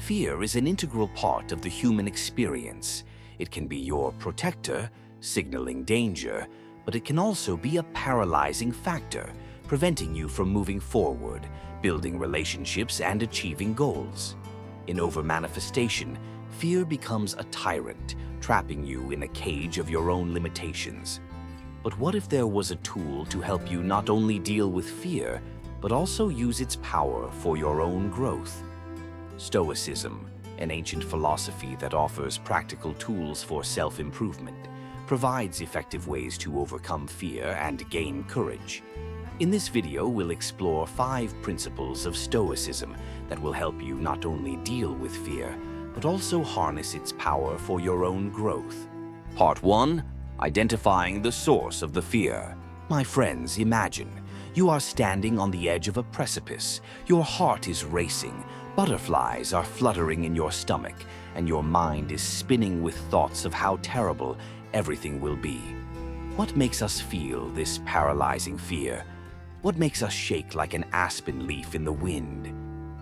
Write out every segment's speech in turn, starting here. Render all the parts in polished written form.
Fear is an integral part of the human experience. It can be your protector, signaling danger, but it can also be a paralyzing factor, preventing you from moving forward, building relationships, and achieving goals. In overmanifestation, fear becomes a tyrant, trapping you in a cage of your own limitations. But what if there was a tool to help you not only deal with fear, but also use its power for your own growth? Stoicism, an ancient philosophy that offers practical tools for self-improvement, provides effective ways to overcome fear and gain courage. In this video, we'll explore 5 principles of Stoicism that will help you not only deal with fear, but also harness its power for your own growth. Part 1. Identifying the source of the fear. My friends, imagine you are standing on the edge of a precipice. Your heart is racing, butterflies are fluttering in your stomach, and your mind is spinning with thoughts of how terrible everything will be. What makes us feel this paralyzing fear? What makes us shake like an aspen leaf in the wind?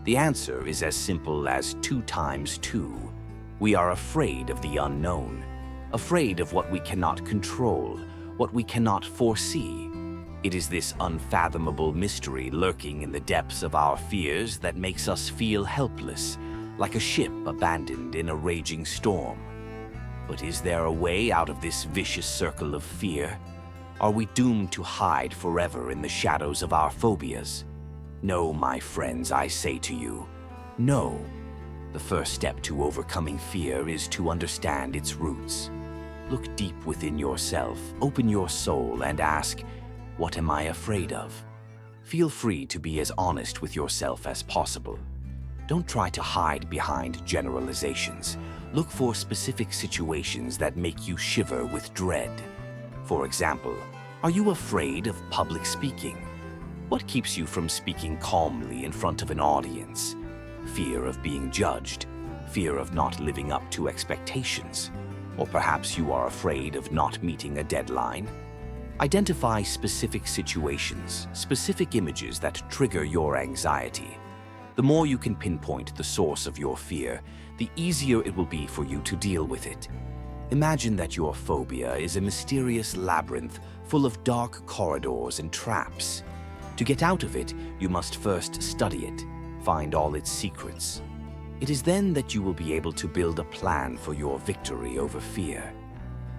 The answer is as simple as 2 times 2. We are afraid of the unknown, afraid of what we cannot control, what we cannot foresee. It is this unfathomable mystery lurking in the depths of our fears that makes us feel helpless, like a ship abandoned in a raging storm. But is there a way out of this vicious circle of fear? Are we doomed to hide forever in the shadows of our phobias? No, my friends, I say to you, no. The first step to overcoming fear is to understand its roots. Look deep within yourself, open your soul, and ask, what am I afraid of? Feel free to be as honest with yourself as possible. Don't try to hide behind generalizations. Look for specific situations that make you shiver with dread. For example, are you afraid of public speaking? What keeps you from speaking calmly in front of an audience? Fear of being judged, fear of not living up to expectations, or perhaps you are afraid of not meeting a deadline. Identify specific situations, specific images that trigger your anxiety. The more you can pinpoint the source of your fear, the easier it will be for you to deal with it. Imagine that your phobia is a mysterious labyrinth full of dark corridors and traps. To get out of it, you must first study it, find all its secrets. It is then that you will be able to build a plan for your victory over fear.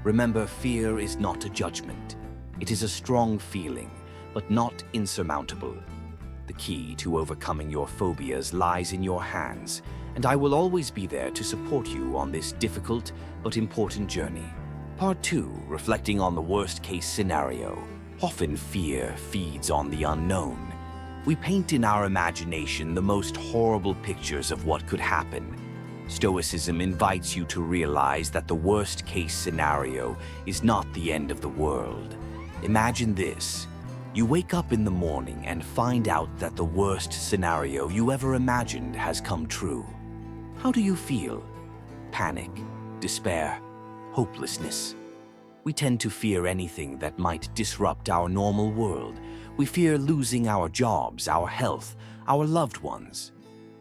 Remember, fear is not a judgment. It is a strong feeling, but not insurmountable. The key to overcoming your phobias lies in your hands, and I will always be there to support you on this difficult but important journey. Part 2, reflecting on the worst-case scenario. Often fear feeds on the unknown. We paint in our imagination the most horrible pictures of what could happen. Stoicism invites you to realize that the worst-case scenario is not the end of the world. Imagine this. You wake up in the morning and find out that the worst scenario you ever imagined has come true. How do you feel? Panic, despair, hopelessness. We tend to fear anything that might disrupt our normal world. We fear losing our jobs, our health, our loved ones.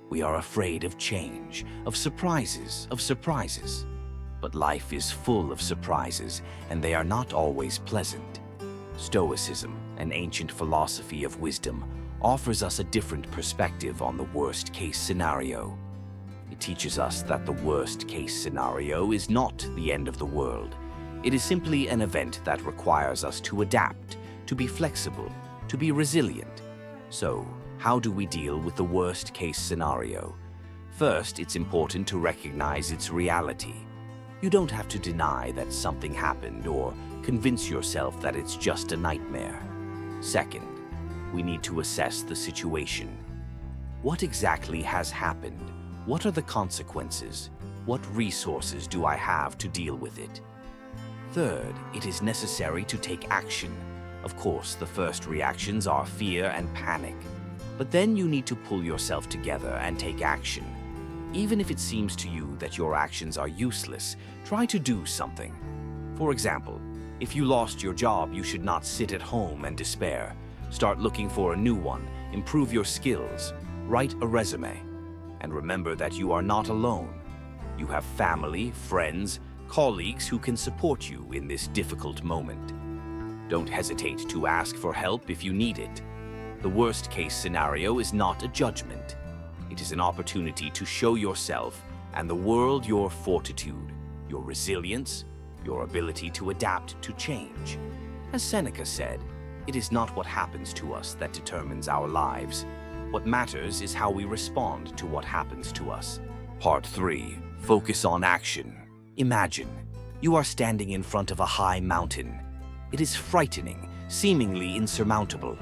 We are afraid of change, of surprises. But life is full of surprises, and they are not always pleasant. Stoicism, an ancient philosophy of wisdom, offers us a different perspective on the worst-case scenario. It teaches us that the worst-case scenario is not the end of the world. It is simply an event that requires us to adapt, to be flexible, to be resilient. So, how do we deal with the worst-case scenario? First, it's important to recognize its reality. You don't have to deny that something happened or convince yourself that it's just a nightmare. Second, we need to assess the situation. What exactly has happened? What are the consequences? What resources do I have to deal with it? Third, it is necessary to take action. Of course, the first reactions are fear and panic. But then you need to pull yourself together and take action. Even if it seems to you that your actions are useless, try to do something. For example, if you lost your job, you should not sit at home and despair. Start looking for a new one, improve your skills, write a resume. And remember that you are not alone. You have family, friends, colleagues who can support you in this difficult moment. Don't hesitate to ask for help if you need it. The worst-case scenario is not a judgment. It is an opportunity to show yourself and the world your fortitude, your resilience, your ability to adapt to change. As Seneca said, it is not what happens to us that determines our lives. What matters is how we respond to what happens to us. Part 3. Focus on action. Imagine you are standing in front of a high mountain. It is frightening, seemingly insurmountable.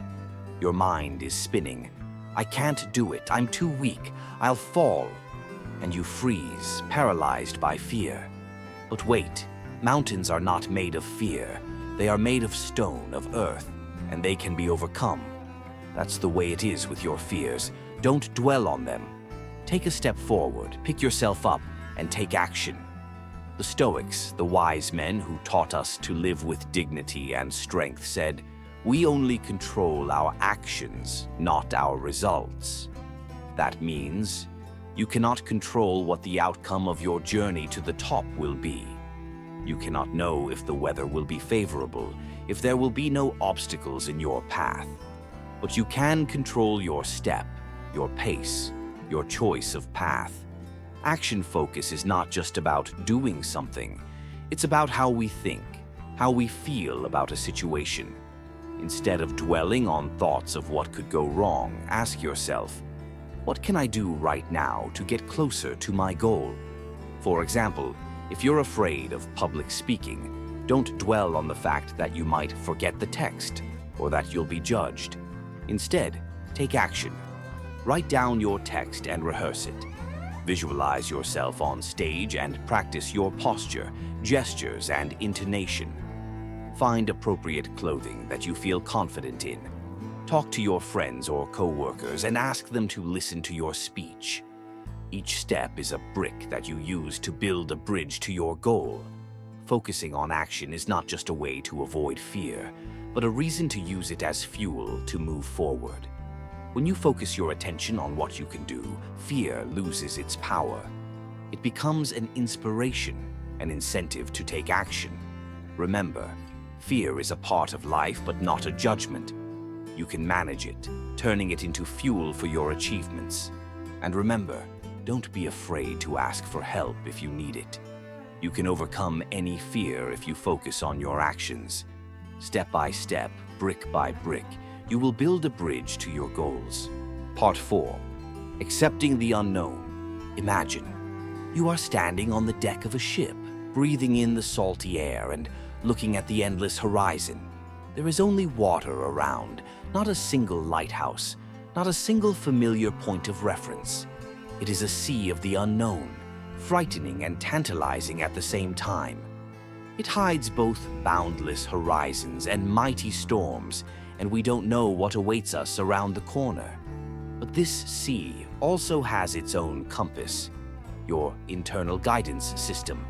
Your mind is spinning. I can't do it. I'm too weak. I'll fall. And you freeze, paralyzed by fear. But wait, mountains are not made of fear. They are made of stone, of earth, and they can be overcome. That's the way it is with your fears. Don't dwell on them. Take a step forward, pick yourself up, and take action. The Stoics, the wise men who taught us to live with dignity and strength, said, "We only control our actions, not our results." That means you cannot control what the outcome of your journey to the top will be. You cannot know if the weather will be favorable, if there will be no obstacles in your path. But you can control your step, your pace, your choice of path. Action focus is not just about doing something. It's about how we think, how we feel about a situation. Instead of dwelling on thoughts of what could go wrong, ask yourself, what can I do right now to get closer to my goal? For example, if you're afraid of public speaking, don't dwell on the fact that you might forget the text or that you'll be judged. Instead, take action. Write down your text and rehearse it. Visualize yourself on stage and practice your posture, gestures, and intonation. Find appropriate clothing that you feel confident in. Talk to your friends or co-workers and ask them to listen to your speech. Each step is a brick that you use to build a bridge to your goal. Focusing on action is not just a way to avoid fear, but a reason to use it as fuel to move forward. When you focus your attention on what you can do, fear loses its power. It becomes an inspiration, an incentive to take action. Remember, fear is a part of life but not a judgment. You can manage it, turning it into fuel for your achievements. And remember, don't be afraid to ask for help if you need it. You can overcome any fear if you focus on your actions. Step by step, brick by brick, you will build a bridge to your goals. Part 4. Accepting the unknown. Imagine you are standing on the deck of a ship, breathing in the salty air and looking at the endless horizon. There is only water around, not a single lighthouse, not a single familiar point of reference. It is a sea of the unknown, frightening and tantalizing at the same time. It hides both boundless horizons and mighty storms, and we don't know what awaits us around the corner. But this sea also has its own compass, your internal guidance system.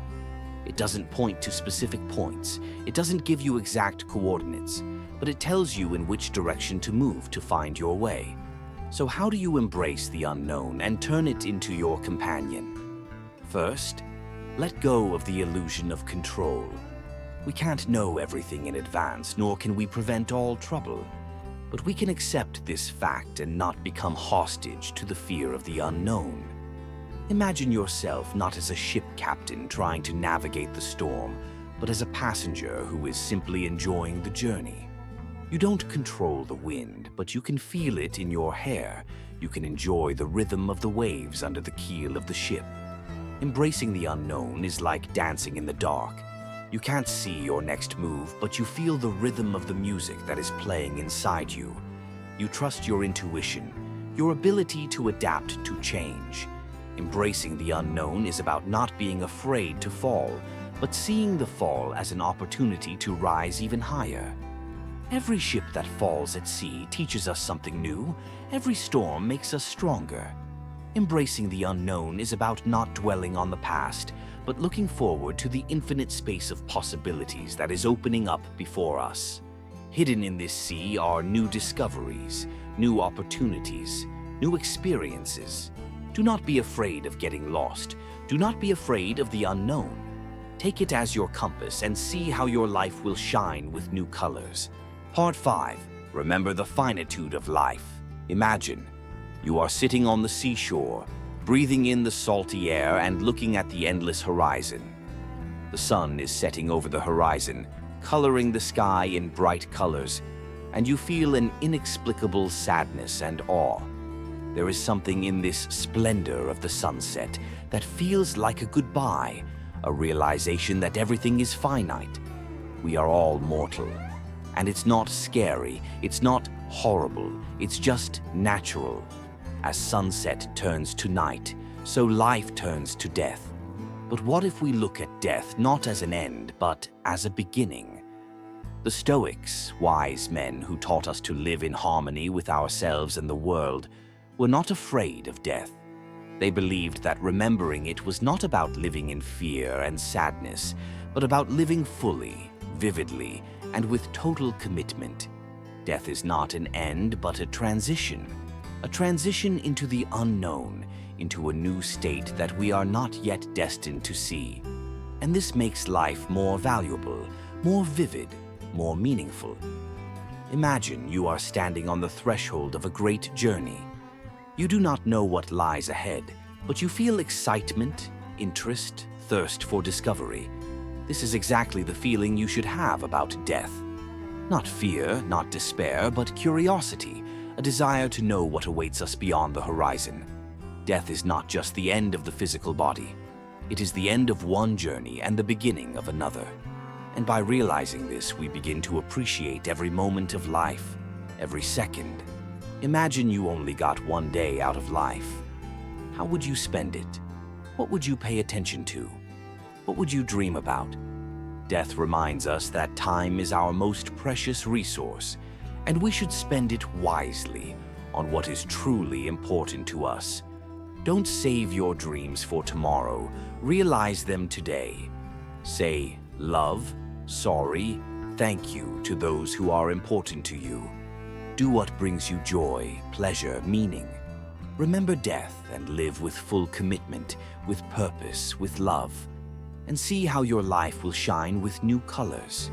It doesn't point to specific points, it doesn't give you exact coordinates, but it tells you in which direction to move to find your way. So how do you embrace the unknown and turn it into your companion? First, let go of the illusion of control. We can't know everything in advance, nor can we prevent all trouble. But we can accept this fact and not become hostage to the fear of the unknown. Imagine yourself not as a ship captain trying to navigate the storm, but as a passenger who is simply enjoying the journey. You don't control the wind, but you can feel it in your hair. You can enjoy the rhythm of the waves under the keel of the ship. Embracing the unknown is like dancing in the dark. You can't see your next move, but you feel the rhythm of the music that is playing inside you. You trust your intuition, your ability to adapt to change. Embracing the unknown is about not being afraid to fall, but seeing the fall as an opportunity to rise even higher. Every ship that falls at sea teaches us something new. Every storm makes us stronger. Embracing the unknown is about not dwelling on the past, but looking forward to the infinite space of possibilities that is opening up before us. Hidden in this sea are new discoveries, new opportunities, new experiences. Do not be afraid of getting lost. Do not be afraid of the unknown. Take it as your compass and see how your life will shine with new colors. Part 5. Remember the finitude of life. Imagine you are sitting on the seashore, breathing in the salty air and looking at the endless horizon. The sun is setting over the horizon, coloring the sky in bright colors, and you feel an inexplicable sadness and awe. There is something in this splendor of the sunset that feels like a goodbye, a realization that everything is finite. We are all mortal. And it's not scary, it's not horrible, it's just natural. As sunset turns to night, so life turns to death. But what if we look at death not as an end, but as a beginning? The Stoics, wise men who taught us to live in harmony with ourselves and the world, were not afraid of death. They believed that remembering it was not about living in fear and sadness, but about living fully, vividly, and with total commitment. Death is not an end, but a transition into the unknown, into a new state that we are not yet destined to see. And this makes life more valuable, more vivid, more meaningful. Imagine you are standing on the threshold of a great journey. You do not know what lies ahead, but you feel excitement, interest, thirst for discovery. This is exactly the feeling you should have about death. Not fear, not despair, but curiosity, a desire to know what awaits us beyond the horizon. Death is not just the end of the physical body. It is the end of one journey and the beginning of another. And by realizing this, we begin to appreciate every moment of life, every second. Imagine you only got one day out of life. How would you spend it? What would you pay attention to? What would you dream about? Death reminds us that time is our most precious resource, and we should spend it wisely on what is truly important to us. Don't save your dreams for tomorrow. Realize them today. Say love, sorry, thank you to those who are important to you. Do what brings you joy, pleasure, meaning. Remember death and live with full commitment, with purpose, with love. And see how your life will shine with new colors.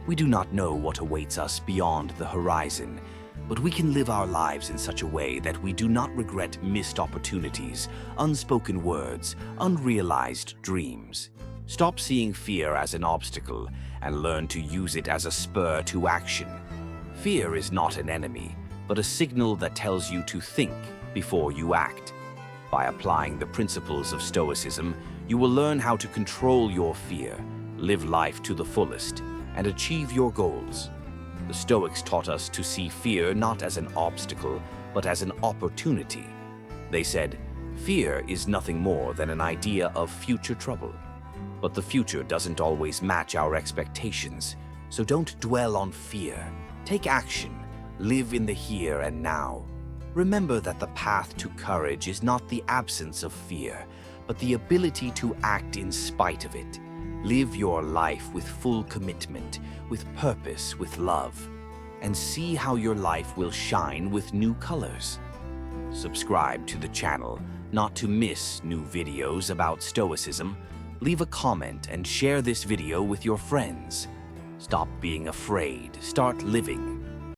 We do not know what awaits us beyond the horizon, but we can live our lives in such a way that we do not regret missed opportunities, unspoken words, unrealized dreams. Stop seeing fear as an obstacle and learn to use it as a spur to action. Fear is not an enemy, but a signal that tells you to think before you act. By applying the principles of Stoicism, you will learn how to control your fear, live life to the fullest, and achieve your goals. The Stoics taught us to see fear not as an obstacle, but as an opportunity. They said, fear is nothing more than an idea of future trouble. But the future doesn't always match our expectations, so don't dwell on fear. Take action, live in the here and now. Remember that the path to courage is not the absence of fear, but the ability to act in spite of it. Live your life with full commitment, with purpose, with love, and see how your life will shine with new colors. Subscribe to the channel not to miss new videos about Stoicism. Leave a comment and share this video with your friends. Stop being afraid, start living.